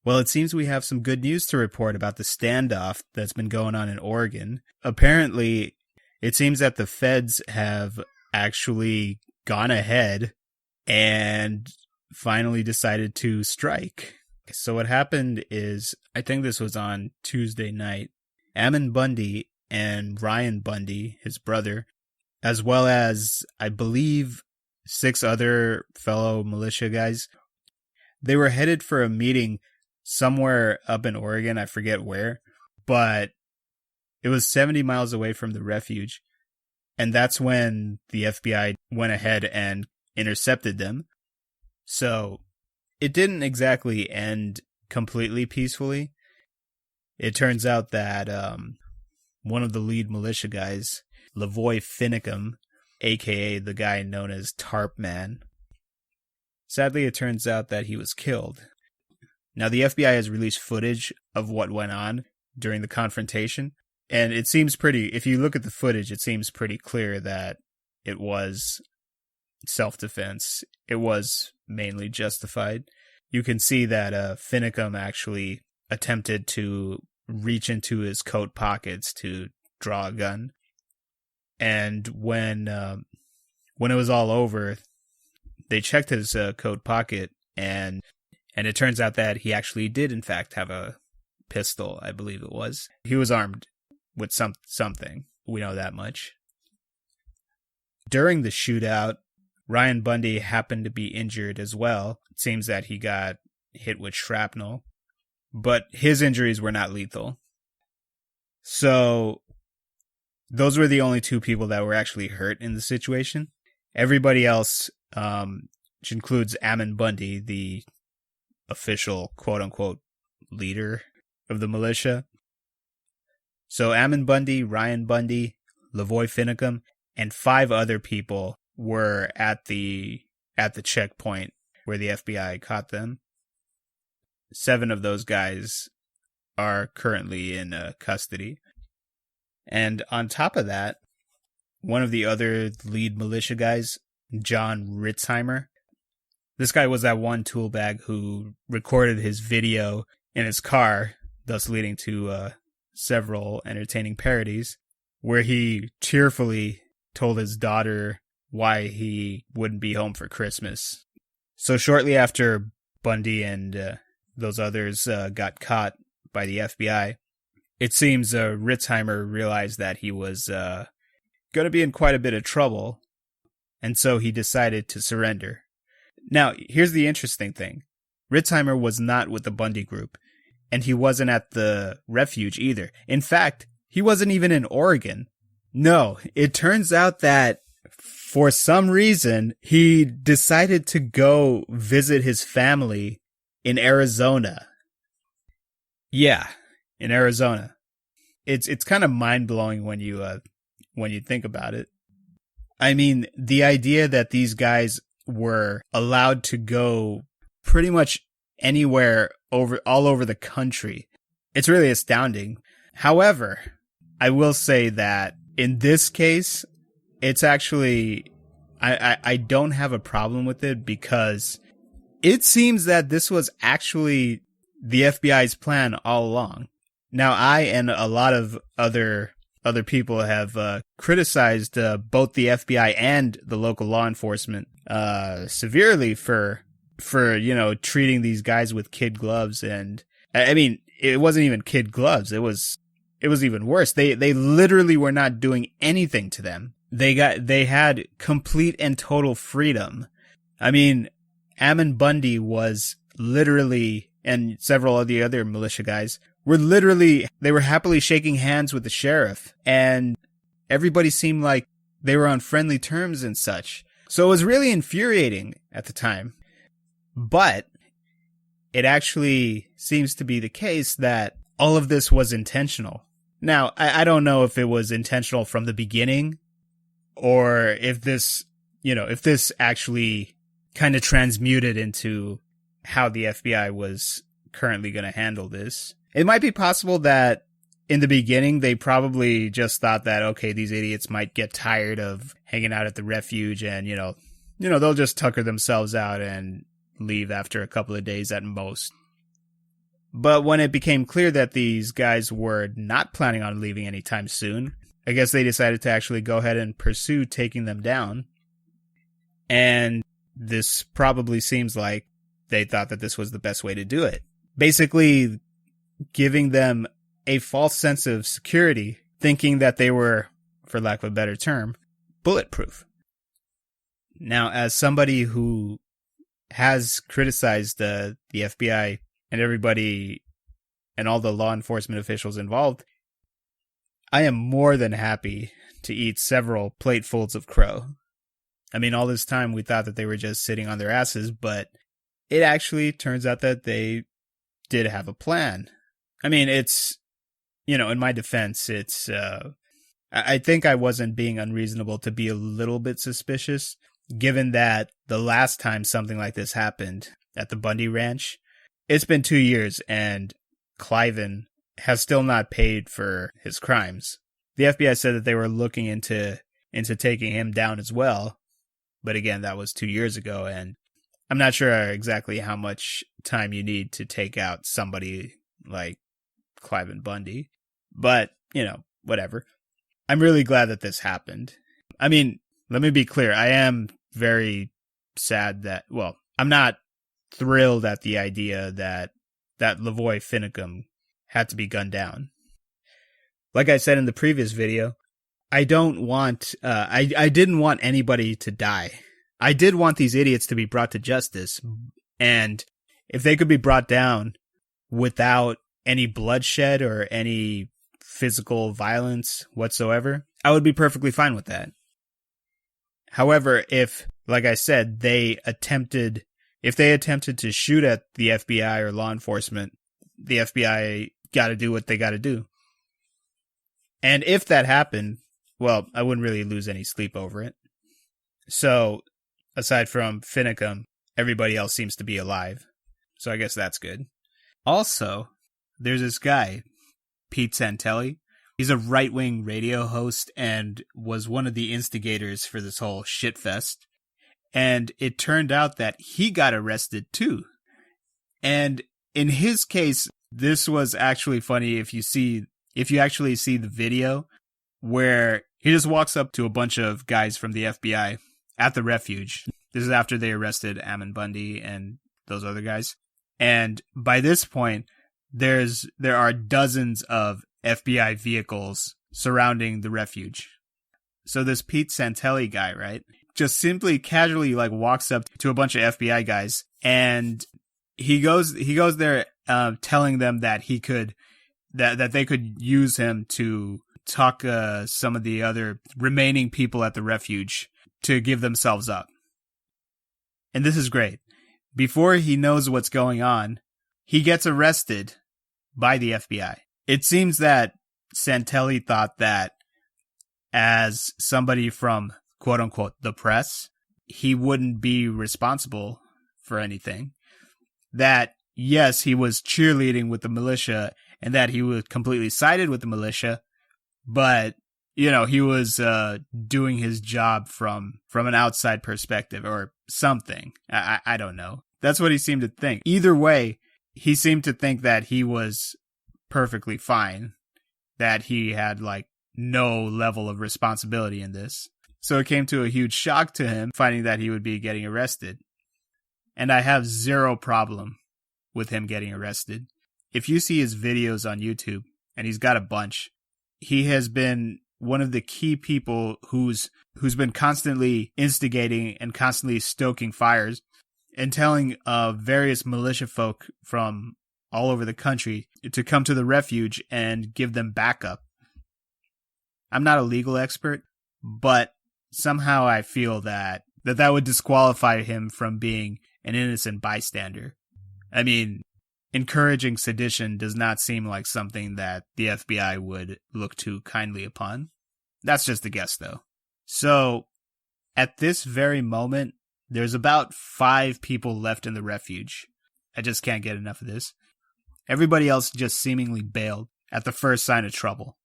Well, it seems we have some good news to report about the standoff that's been going on in Oregon. Apparently, it seems that the feds have actually gone ahead and finally decided to strike. So what happened is, I think this was on Tuesday night, Ammon Bundy and Ryan Bundy, his brother, as well as, I believe, 6 other fellow militia guys, they were headed for a meeting somewhere up in Oregon, I forget where, but it was 70 miles away from the refuge, and that's when the FBI went ahead and intercepted them. So it didn't exactly end completely peacefully. It turns out that one of the lead militia guys, Lavoy Finicum, aka the guy known as Tarp Man, sadly it turns out that he was killed. Now, the FBI has released footage of what went on during the confrontation, and it seems pretty, if you look at the footage, it seems pretty clear that it was self-defense. It was mainly justified. You can see that Finicum actually attempted to reach into his coat pockets to draw a gun, and when it was all over, they checked his coat pocket, and it turns out that he actually did, in fact, have a pistol, I believe it was. He was armed with something. We know that much. During the shootout, Ryan Bundy happened to be injured as well. It seems that he got hit with shrapnel, but his injuries were not lethal. So those were the only 2 people that were actually hurt in the situation. Everybody else, which includes Ammon Bundy, the official quote-unquote leader of the militia. So Ammon Bundy, Ryan Bundy, Lavoy Finicum, and 5 other people were at the checkpoint where the FBI caught them. 7 of those guys are currently in custody. And on top of that, one of the other lead militia guys, John Ritzheimer, this guy was that one tool bag who recorded his video in his car, thus leading to several entertaining parodies, where he cheerfully told his daughter why he wouldn't be home for Christmas. So shortly after Bundy and those others got caught by the FBI, it seems Ritzheimer realized that he was going to be in quite a bit of trouble, and so he decided to surrender. Now, here's the interesting thing. Ritzheimer was not with the Bundy group, and he wasn't at the refuge either. In fact, he wasn't even in Oregon. No, it turns out that for some reason, he decided to go visit his family in Arizona. Yeah, in Arizona. It's kind of mind-blowing when you think about it. I mean, the idea that these guys were allowed to go pretty much anywhere all over the country, it's really astounding. However, I will say that in this case, it's actually, I don't have a problem with it, because it seems that this was actually the FBI's plan all along. Now, I and a lot of other people have criticized both the FBI and the local law enforcement severely for treating these guys with kid gloves. And I mean, it wasn't even kid gloves. It was even worse. They literally were not doing anything to them. They had complete and total freedom. I mean, Ammon Bundy was literally, and several of the other militia guys were literally, they were happily shaking hands with the sheriff, and everybody seemed like they were on friendly terms and such. So it was really infuriating at the time. But it actually seems to be the case that all of this was intentional. Now, I don't know if it was intentional from the beginning, or if this actually kind of transmuted into how the FBI was currently going to handle this. It might be possible that in the beginning, they probably just thought that, okay, these idiots might get tired of hanging out at the refuge, and, they'll just tucker themselves out and leave after a couple of days at most. But when it became clear that these guys were not planning on leaving anytime soon, I guess they decided to actually go ahead and pursue taking them down. And this probably seems like they thought that this was the best way to do it. Basically, giving them a false sense of security, thinking that they were, for lack of a better term, bulletproof. Now, as somebody who has criticized the FBI and everybody and all the law enforcement officials involved, I am more than happy to eat several platefuls of crow. I mean, all this time we thought that they were just sitting on their asses, but it actually turns out that they did have a plan. I mean, it's, in my defense, it's, I think I wasn't being unreasonable to be a little bit suspicious, given that the last time something like this happened at the Bundy Ranch, it's been 2 years and Cliven has still not paid for his crimes. The FBI said that they were looking into taking him down as well. But again, that was 2 years ago, and I'm not sure exactly how much time you need to take out somebody like Cliven Bundy. But, whatever. I'm really glad that this happened. I mean, let me be clear. I am very sad that, I'm not thrilled at the idea that Lavoy Finicum had to be gunned down. Like I said in the previous video, I don't want, I didn't want anybody to die. I did want these idiots to be brought to justice. And if they could be brought down without any bloodshed or any physical violence whatsoever, I would be perfectly fine with that. However, if, like I said, if they attempted to shoot at the FBI or law enforcement, the FBI got to do what they got to do. And if that happened, I wouldn't really lose any sleep over it. So, aside from Finicum, everybody else seems to be alive. So I guess that's good. Also, there's this guy, Pete Santelli. He's a right-wing radio host and was one of the instigators for this whole shitfest. And it turned out that he got arrested too. And in his case, this was actually funny if you actually see the video where he just walks up to a bunch of guys from the FBI at the refuge. This is after they arrested Ammon Bundy and those other guys. And by this point, there are dozens of FBI vehicles surrounding the refuge. So this Pete Santelli guy, right, just simply casually walks up to a bunch of FBI guys, and he goes there telling them that that they could use him to talk some of the other remaining people at the refuge to give themselves up. And this is great. Before he knows what's going on, he gets arrested by the FBI. It seems that Santelli thought that as somebody from, quote unquote, the press, he wouldn't be responsible for anything. That, yes, he was cheerleading with the militia and that he was completely sided with the militia, but, he was doing his job from an outside perspective or something. I don't know. That's what he seemed to think. Either way, he seemed to think that he was perfectly fine, that he had no level of responsibility in this. So it came to a huge shock to him finding that he would be getting arrested. And I have zero problem with him getting arrested. If you see his videos on YouTube, and he's got a bunch, he has been one of the key people who's been constantly instigating and constantly stoking fires and telling various militia folk from all over the country to come to the refuge and give them backup. I'm not a legal expert, but somehow I feel that would disqualify him from being an innocent bystander. I mean, encouraging sedition does not seem like something that the FBI would look too kindly upon. That's just a guess, though. So, at this very moment, there's about 5 people left in the refuge. I just can't get enough of this. Everybody else just seemingly bailed at the first sign of trouble.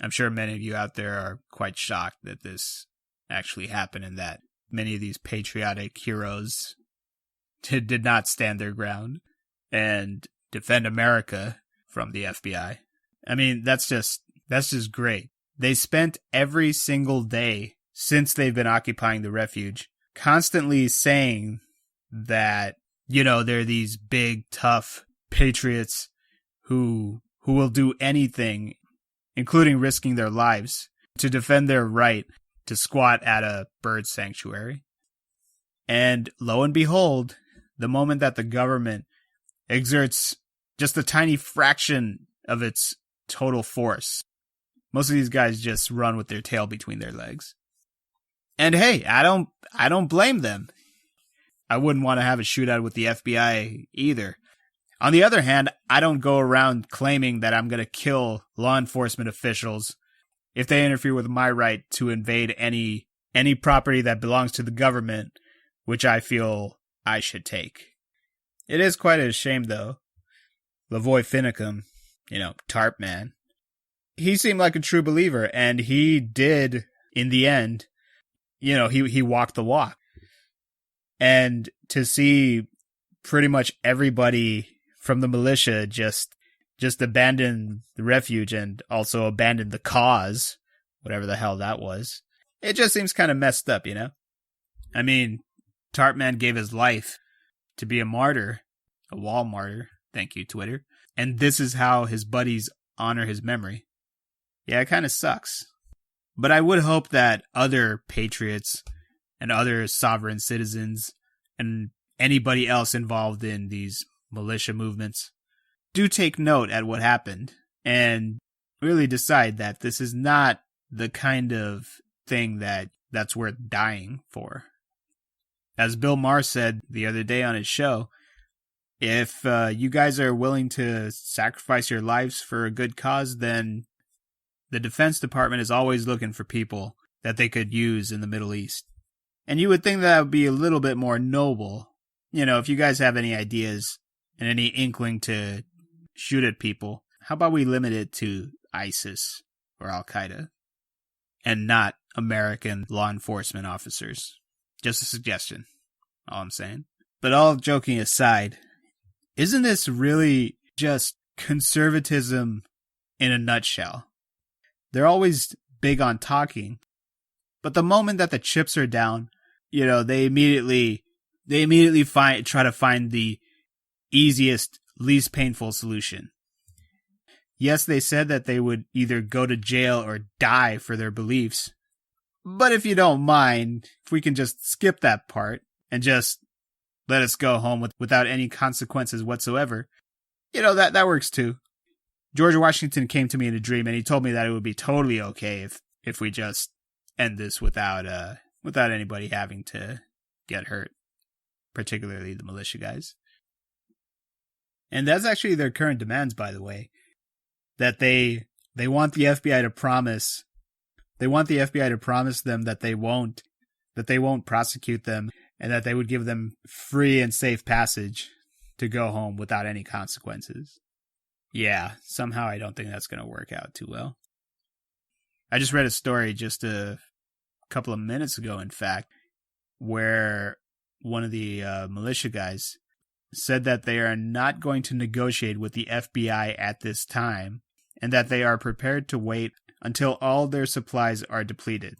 I'm sure many of you out there are quite shocked that this actually happened and that many of these patriotic heroes did not stand their ground. And defend America from the FBI. I mean, that's just great. They spent every single day since they've been occupying the refuge constantly saying that, they're these big, tough patriots who will do anything, including risking their lives, to defend their right to squat at a bird sanctuary. And lo and behold, the moment that the government exerts just a tiny fraction of its total force, most of these guys just run with their tail between their legs. And hey, I don't blame them. I wouldn't want to have a shootout with the FBI either. On the other hand, I don't go around claiming that I'm going to kill law enforcement officials if they interfere with my right to invade any property that belongs to the government, which I feel I should take. It is quite a shame, though. Lavoy Finicum, Tarp Man, he seemed like a true believer, and he did, in the end, he walked the walk. And to see pretty much everybody from the militia just abandon the refuge and also abandon the cause, whatever the hell that was, it just seems kind of messed up, I mean, Tartman gave his life to be a martyr, a wall martyr, thank you, Twitter, and this is how his buddies honor his memory. Yeah, it kind of sucks. But I would hope that other patriots and other sovereign citizens and anybody else involved in these militia movements do take note at what happened and really decide that this is not the kind of thing that's worth dying for. As Bill Maher said the other day on his show, if you guys are willing to sacrifice your lives for a good cause, then the Defense Department is always looking for people that they could use in the Middle East. And you would think that would be a little bit more noble. If you guys have any ideas and any inkling to shoot at people, how about we limit it to ISIS or Al-Qaeda and not American law enforcement officers? Just a suggestion, all I'm saying. But all joking aside, isn't this really just conservatism in a nutshell? They're always big on talking, but the moment that the chips are down, they immediately try to find the easiest, least painful solution. Yes, they said that they would either go to jail or die for their beliefs. But if you don't mind, if we can just skip that part and just let us go home without any consequences whatsoever, that works too. George Washington came to me in a dream, and he told me that it would be totally okay if we just end this without anybody having to get hurt, particularly the militia guys. And that's actually their current demands, by the way, that they want the FBI to promise. They want the FBI to promise them that they won't prosecute them, and that they would give them free and safe passage to go home without any consequences. Yeah, somehow I don't think that's going to work out too well. I just read a story just a couple of minutes ago, in fact, where one of the militia guys said that they are not going to negotiate with the FBI at this time, and that they are prepared to wait until all their supplies are depleted.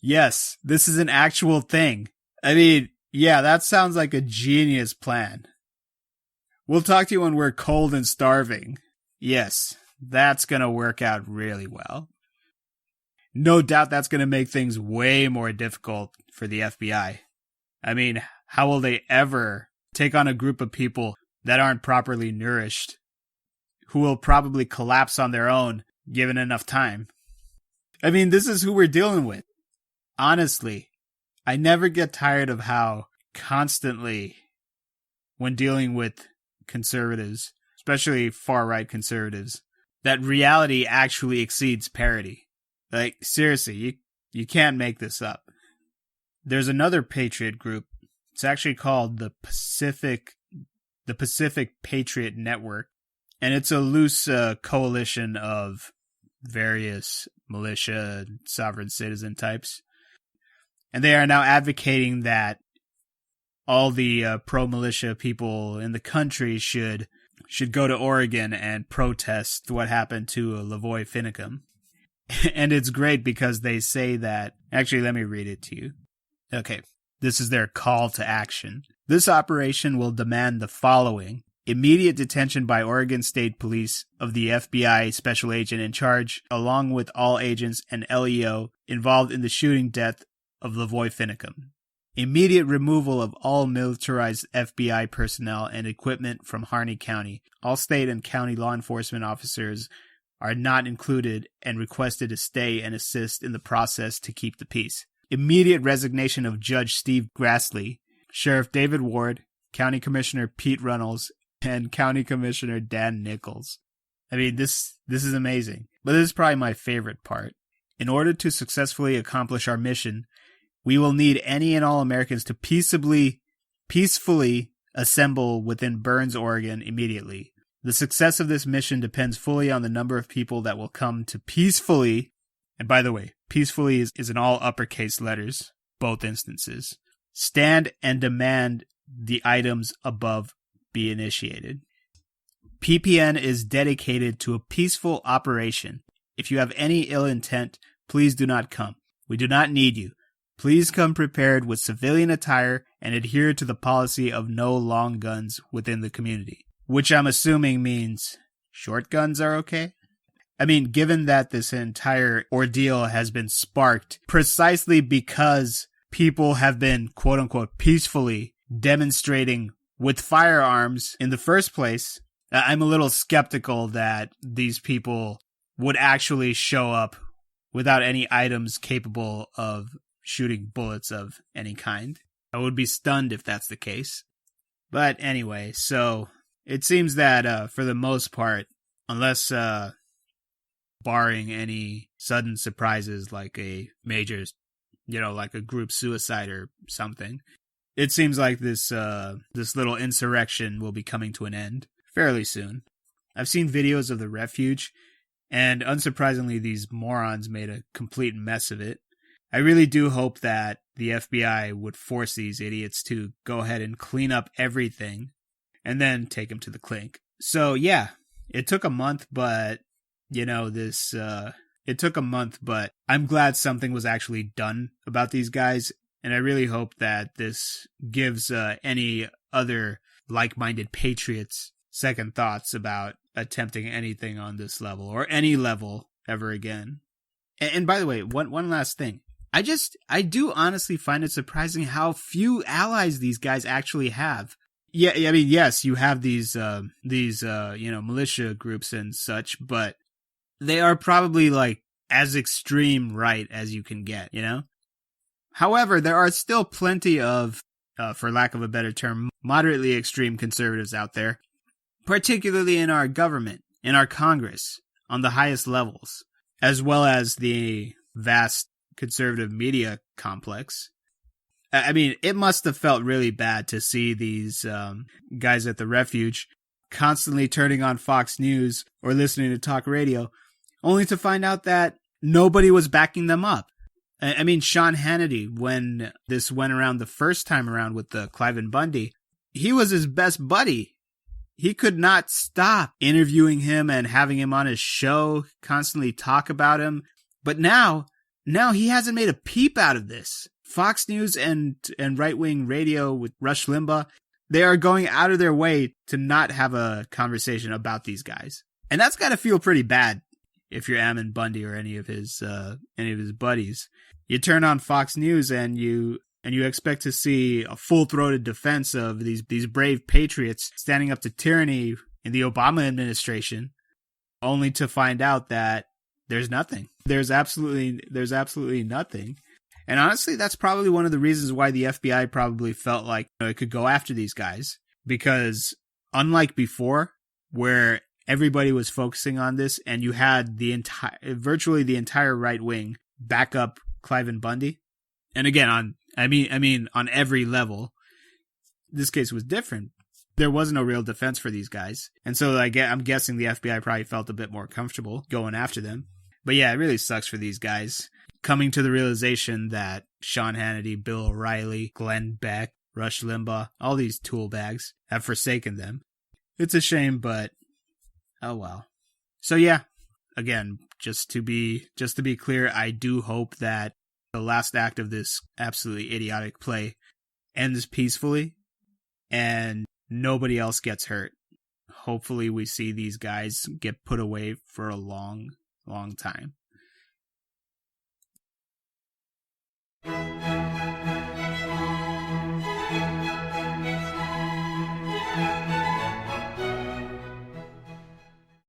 Yes, this is an actual thing. I mean, yeah, that sounds like a genius plan. We'll talk to you when we're cold and starving. Yes, that's going to work out really well. No doubt that's going to make things way more difficult for the FBI. I mean, how will they ever take on a group of people that aren't properly nourished, who will probably collapse on their own given enough time? I mean, this is who we're dealing with. Honestly, I never get tired of how constantly, when dealing with conservatives, especially far-right conservatives, that reality actually exceeds parody. Like, seriously, you can't make this up. There's another patriot group. It's actually called the Pacific Patriot Network, and it's a loose coalition of various militia and sovereign citizen types. And they are now advocating that all the pro-militia people in the country should go to Oregon and protest what happened to Lavoy Finicum. And it's great because they say that... Actually, let me read it to you. Okay, this is their call to action. This operation will demand the following: immediate detention by Oregon State Police of the FBI special agent in charge, along with all agents and LEO involved in the shooting death of Lavoy Finicum. Immediate removal of all militarized FBI personnel and equipment from Harney County. All state and county law enforcement officers are not included and requested to stay and assist in the process to keep the peace. Immediate resignation of Judge Steve Grassley, Sheriff David Ward, County Commissioner Pete Runnels, and County Commissioner Dan Nichols. I mean, this is amazing. But this is probably my favorite part. In order to successfully accomplish our mission, we will need any and all Americans to peacefully assemble within Burns, Oregon immediately. The success of this mission depends fully on the number of people that will come to peacefully, and by the way, peacefully is in all uppercase letters, both instances, stand and demand the items above be initiated. PPN is dedicated to a peaceful operation. If you have any ill intent, please do not come. We do not need you. Please come prepared with civilian attire and adhere to the policy of no long guns within the community. Which I'm assuming means short guns are okay? I mean, given that this entire ordeal has been sparked precisely because people have been, quote-unquote, peacefully demonstrating with firearms in the first place, I'm a little skeptical that these people would actually show up without any items capable of shooting bullets of any kind. I would be stunned if that's the case. But anyway, so it seems that for the most part, unless barring any sudden surprises like a major, like a group suicide or something, it seems like this little insurrection will be coming to an end fairly soon. I've seen videos of the refuge, and unsurprisingly, these morons made a complete mess of it. I really do hope that the FBI would force these idiots to go ahead and clean up everything and then take them to the clink. So yeah, it took a month, but it took a month, but I'm glad something was actually done about these guys. And I really hope that this gives any other like-minded patriots second thoughts about attempting anything on this level or any level ever again. And by the way, one last thing. I do honestly find it surprising how few allies these guys actually have. Yeah, I mean, yes, you have these militia groups and such, but they are probably like as extreme right as you can get, However, there are still plenty of, for lack of a better term, moderately extreme conservatives out there, particularly in our government, in our Congress, on the highest levels, as well as the vast conservative media complex. I mean, it must have felt really bad to see these guys at the refuge constantly turning on Fox News or listening to talk radio, only to find out that nobody was backing them up. I mean, Sean Hannity, when this went around the first time around with the Cliven Bundy, he was his best buddy. He could not stop interviewing him and having him on his show, constantly talk about him. But now he hasn't made a peep out of this. Fox News and right-wing radio with Rush Limbaugh, they are going out of their way to not have a conversation about these guys. And that's got to feel pretty bad if you're Ammon Bundy or any of his buddies. You turn on Fox News and you expect to see a full-throated defense of these brave patriots standing up to tyranny in the Obama administration, only to find out that there's nothing. There's absolutely nothing. And honestly, that's probably one of the reasons why the FBI probably felt like it could go after these guys. Because unlike before, where everybody was focusing on this and you had virtually the entire right wing back up Cliven Bundy. And again, on every level, this case was different. There was no real defense for these guys. And so I'm guessing the FBI probably felt a bit more comfortable going after them. But yeah, it really sucks for these guys coming to the realization that Sean Hannity, Bill O'Reilly, Glenn Beck, Rush Limbaugh, all these tool bags have forsaken them. It's a shame, but oh well. So yeah, again, just to be clear, I do hope that the last act of this absolutely idiotic play ends peacefully and nobody else gets hurt. Hopefully we see these guys get put away for a long, long time.